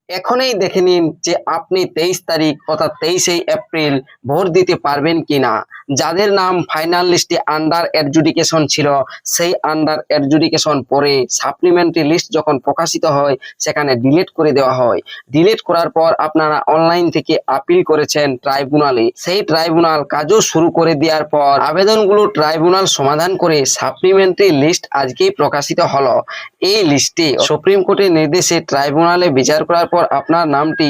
এখনই দেখে নিন যে আপনি 23 তারিখ অর্থাৎ 23শে এপ্রিল ভোট দিতে পারবেন কিনা। যাদের নাম ফাইনাল লিস্টে আন্ডার অ্যাডজুডিকেশন ছিল, সেই আন্ডার অ্যাডজুডিকেশন পরে সাপ্লিমেন্টারি লিস্ট যখন প্রকাশিত হয় সেখানে ডিলিট করে দেওয়া হয়। ডিলিট করার পর আপনারা অনলাইন থেকে আপিল করেছেন ট্রাইব্যুনালে, সেই ট্রাইব্যুনাল কাজও শুরু করে দেওয়ার পর আবেদনগুলো ট্রাইব্যুনাল সমাধান করে সাপ্লিমেন্টারি লিস্ট আজকেই প্রকাশিত হলো। এই লিস্টে সুপ্রিম কোর্টের নির্দেশে ট্রাইব্যুনালে বিচার করার পর আপনার নামটি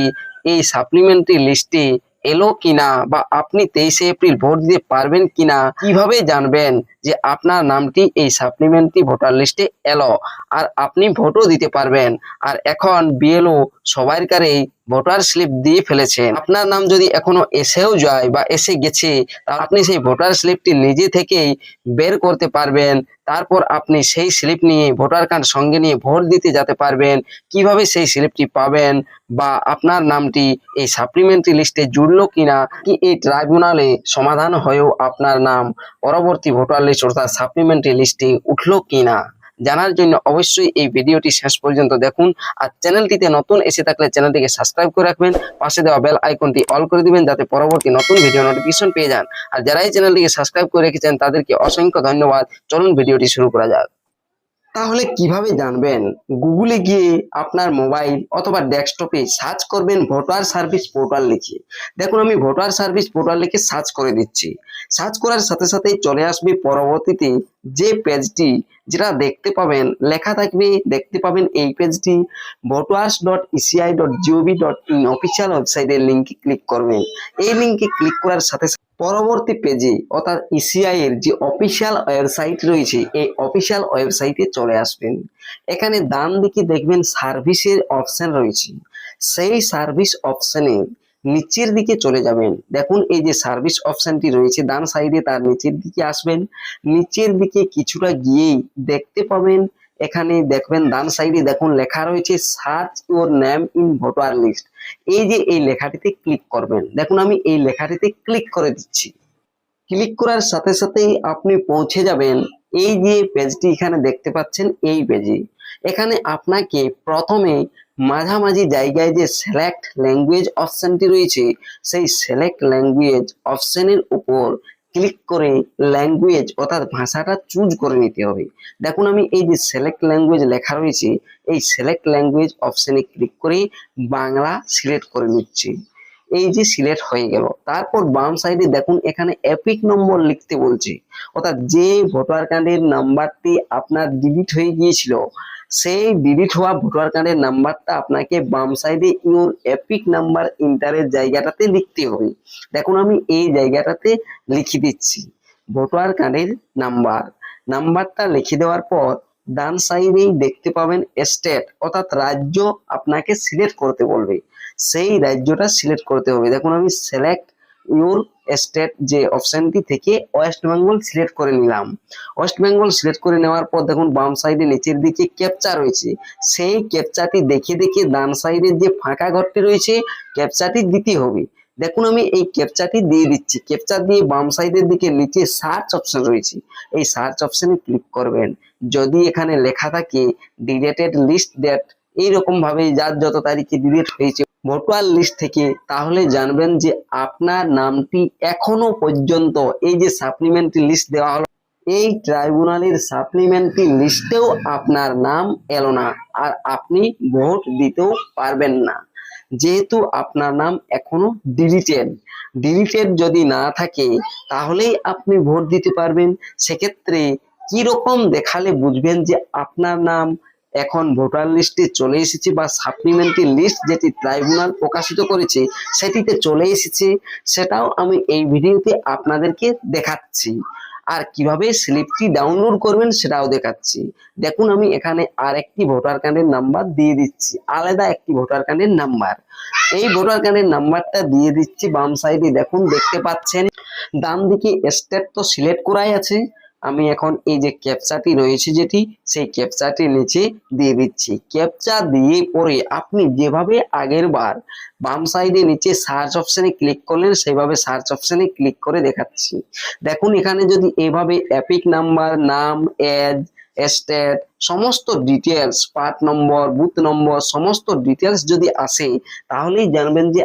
এই সাপ্লিমেন্টারি লিস্টে এলো কিনা বা আপনি 23শে এপ্রিল ভোট দিতে পারবেন কিনা, কিভাবে জানবেন যে আপনার নামটি এই সাপ্লিমেন্টারি ভোটার লিস্টে এলো আর আপনি ভোটও দিতে পারবেন। আর এখন বিএলও সবার কারেই ভোটার স্লিপ দিয়ে ফেলেছেন। আপনার নাম যদি এখনো এসেও যায় বা এসে গেছে, তাহলে আপনি সেই ভোটার স্লিপটি নিজে থেকেই বের করতে পারবেন। তারপর আপনি সেই স্লিপ নিয়ে ভোটার কার্ড সঙ্গে নিয়ে ভোট দিতে যেতে পারবেন। কিভাবে সেই স্লিপটি পাবেন বা আপনার নামটি এই সাপ্লিমেন্টারি লিস্টে জুড়লো কিনা, কি এই ট্রাইব্যুনালে সমাধান হয়েও আপনার নাম পরবর্তী ভোটার লিস্ট অর্থাৎ সাপ্লিমেন্টারি লিস্টে উঠলো কিনা, জানার জন্য অবশ্যই এই ভিডিওটি শেষ পর্যন্ত দেখুন। আর চ্যানেলটিতে নতুন এসে থাকলে চ্যানেলটিকে সাবস্ক্রাইব করে রাখবেন, পাশে দেওয়া বেল আইকনটি অল করে দিবেন যাতে পরবর্তী নতুন ভিডিও নোটিফিকেশন পেয়ে যান। আর যারা এই চ্যানেলটিকে সাবস্ক্রাইব করে রেখেছেন তাদেরকে অসংখ্য ধন্যবাদ। চলুন ভিডিওটি শুরু করা যাক। তাহলে কিভাবে জানবেন? গুগলে গিয়ে আপনার মোবাইল অথবা ডেস্কটপে সার্চ করবেন ভোটার সার্ভিস পোর্টাল লিখে। দেখুন আমি ভোটার সার্ভিস পোর্টাল লিখে সার্চ করে দিচ্ছি। সার্চ করার সাথে সাথেই চলে আসবে পরবর্তীতে যে পেজটি, যেটা দেখতে পাবেন লেখা থাকবে, দেখতে পাবেন এই পেজটি voters.eci.gov.in অফিসিয়াল ওয়েবসাইটের লিঙ্কে ক্লিক করবেন। এই লিঙ্কে ক্লিক করার সাথে পরবর্তী পেজে অর্থাৎ ইসিআই এর যে অফিসিয়াল ওয়েবসাইট রয়েছে এই অফিসিয়াল ওয়েবসাইটে চলে আসবেন। এখানে ডান দিকে দেখবেন সার্ভিসের অপশন রয়েছে, সেই সার্ভিস অপশনে নিচের দিকে চলে যাবেন। দেখুন এই যে সার্ভিস অপশনটি রয়েছে ডান সাইডে, তার নিচের দিকে আসবেন। নিচের দিকে কিছুটা গিয়েই দেখতে পাবেন, এখানে দেখবেন ডান সাইডে দেখুন লেখা রয়েছে search your name in voter list. এই যে এই লেখাটিতে ক্লিক করবেন। দেখুন আমি এই লেখাটিতে ক্লিক করে দিচ্ছি। ক্লিক করার সাথে সাথেই আপনি পৌঁছে যাবেন এই যে পেজটি এখানে দেখতে পাচ্ছেন, এই পেজে। এখানে আপনাকে প্রথমে মাঝামাঝি জায়গায় যে সিলেক্ট ল্যাঙ্গুয়েজ অপশনটি রয়েছে, সেই সিলেক্ট ল্যাঙ্গুয়েজ অপশনের উপর ক্লিক করে ল্যাঙ্গুয়েজ অর্থাৎ ভাষাটা চুজ করে নিতে হবে। দেখুন আমি এই যে সিলেক্ট ল্যাঙ্গুয়েজ লেখা রয়েছে, এই সিলেক্ট ল্যাঙ্গুয়েজ অপশনে ক্লিক করে বাংলা সিলেক্ট করে নিচ্ছি। এই যে সিলেক্ট হয়ে গেল, তারপর বাম সাইডে দেখুন এখানে এপিক নম্বর লিখতে বলছে, অর্থাৎ যে ভোটার কার্ডের নাম্বারটি আপনার ডিলিট হয়ে গিয়েছিল সেই ডিলিট হওয়া ভোটার কার্ডের নাম্বারটা আপনাকে বাম সাইডে ইউর এপিক নাম্বার ইন্টারের জায়গাটাতে লিখতে হবে। দেখুন আমি এই জায়গাটাতে লিখে দিচ্ছি ভোটার কার্ডের নাম্বারটা লিখে দেওয়ার পর ডান সাইডেই দেখতে পাবেন স্টেট অর্থাৎ রাজ্য আপনাকে সিলেক্ট করতে বলবে, সেই রাজ্যটা সিলেক্ট করতে হবে। দেখুন আমি সিলেক্ট ইউর স্টেট যে অপশনটি থেকে ওয়েস্ট বেঙ্গল সিলেক্ট করে নিলাম। ওয়েস্ট বেঙ্গল সিলেক্ট করে নেওয়ার পর দেখুন বাম সাইডে নিচের দিকে ক্যাপচা রয়েছে, সেই ক্যাপচাটি দেখে দেখে ডান সাইডের যে ফাঁকা ঘরটি রয়েছে ক্যাপচাটি দিতে হবে। দেখুন আমি এই ক্যাপচাটি দিয়ে দিচ্ছি। ক্যাপচা দিয়ে বাম সাইডের দিকে নিচে সার্চ অপশন রয়েছে, এই সার্চ অপশনে ক্লিক করবেন। যদি এখানে লেখা থাকে ডিলেটেড লিস্ট ডেট, এইরকম ভাবে যার যত তারিখে ডিলিট হয়েছে ভোটার লিস্ট থেকে, তাহলে জানবেন যে আপনার নামটি এখনো পর্যন্ত এই যে সাপ্লিমেন্টারি লিস্ট দেওয়া হলো এই ট্রাইব্যুনালের সাপ্লিমেন্টারি লিস্টেও আপনার নাম এলো না আর আপনি ভোট দিতেও পারবেন না, যেহেতু আপনার নাম এখনো ডিলিটেড যদি না থাকে তাহলেই আপনি ভোট দিতে পারবেন। সেক্ষেত্রে কি রকম দেখালে বুঝবেন যে আপনার নাম এখন ভোটার লিস্টে চলে এসেছে বা সাপ্লিমেন্টারি লিস্ট যেটি ট্রাইব্যুনাল প্রকাশিত করেছে সেটিতে চলে এসেছে, সেটাও আমি এই ভিডিওতে আপনাদেরকে দেখাচ্ছি। আর কিভাবে স্লিপটি ডাউনলোড করবেন সেটাও দেখাচ্ছি। দেখুন আমি এখানে আরেকটি ভোটার কার্ডের নাম্বার দিয়ে দিচ্ছি, আলাদা একটি ভোটার কার্ডের নাম্বার। এই ভোটার কার্ডের নাম্বারটা দিয়ে দিচ্ছি বাম সাইডে। দেখুন দেখতে পাচ্ছেন ডান দিকে স্টেট তো সিলেক্ট করাই আছে, আমি এখন এই যে ক্যাপচাটি রয়েছে যেটি, সেই ক্যাপচাটি নিচে দিয়ে দিচ্ছি। ক্যাপচা দিয়ে পরে আপনি যেভাবে আগের বার বাম সাইডে নিচে সার্চ অপশনে ক্লিক করলেন সেইভাবে সার্চ অপশনে ক্লিক করে দেখাচ্ছি। দেখুন এখানে যদি এভাবে এপিক নাম্বার, নাম, এজ, স্টেট, সমস্ত ডিটেলস, পার্ট নম্বর, বুথ নম্বর, সমস্ত ডিটেলস যদি আসে তাহলেই জানবেন যে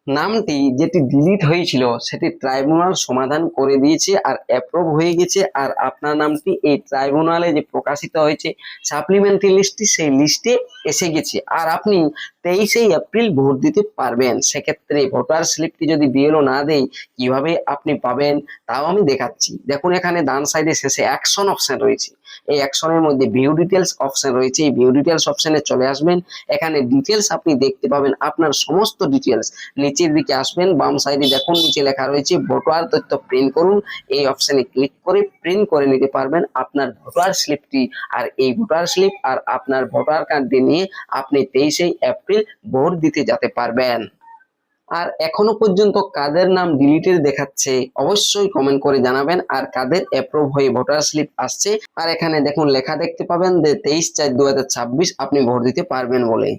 নামটি যেটি ডিলিট হয়েছিল সেটি ট্রাইব্যুনাল সমাধান করে দিয়েছে আর অ্যাপ্রুভ হয়ে গেছে, আর আপনার নামটি এই ট্রাইব্যুনালে যে প্রকাশিত হয়েছে সাপ্লিমেন্টারি লিস্টটি সেই লিস্টে এসে গেছে, আর আপনি 23শে এপ্রিল ভোট দিতে পারবেন। সেক্ষেত্রে ভোটার স্লিপটি যদি বিএলও না দেয় কিভাবে আপনি পাবেন তাও আমি দেখাচ্ছি। দেখুন এখানে ডান সাইডে শেষে অ্যাকশন অপশন রয়েছে, এই অ্যাকশনের মধ্যে ভিউ ডিটেলস অপশন রয়েছে, এই ভিউ ডিটেলস অপশনে চলে আসবেন। এখানে ডিটেলস আপনি দেখতে পাবেন, আপনার সমস্ত ডিটেলস। নিচের দিকে আসবেন, বাম সাইডে দেখুন নিচে লেখা রয়েছে ভোটার তথ্য প্রিন্ট করুন, এই অপশনে ক্লিক করে প্রিন্ট করে নিতে পারবেন আপনার ভোটার স্লিপটি। আর এই ভোটার স্লিপ আর আপনার ভোটার কার্ডটি নিয়ে আপনি 23শে এপ্রিল ভোট দিতে যেতে পারবেন। আর এখনো পর্যন্ত কাদের নাম ডিলিটেড দেখাচ্ছে অবশ্যই কমেন্ট করে জানাবেন, আর কাদের অ্যাপ্রুভ হয়ে ভোটার স্লিপ আসছে। আর এখানে দেখুন লেখা দেখতে পাবেন যে 23/4/2026 আপনি ভোট দিতে পারবেন বলে।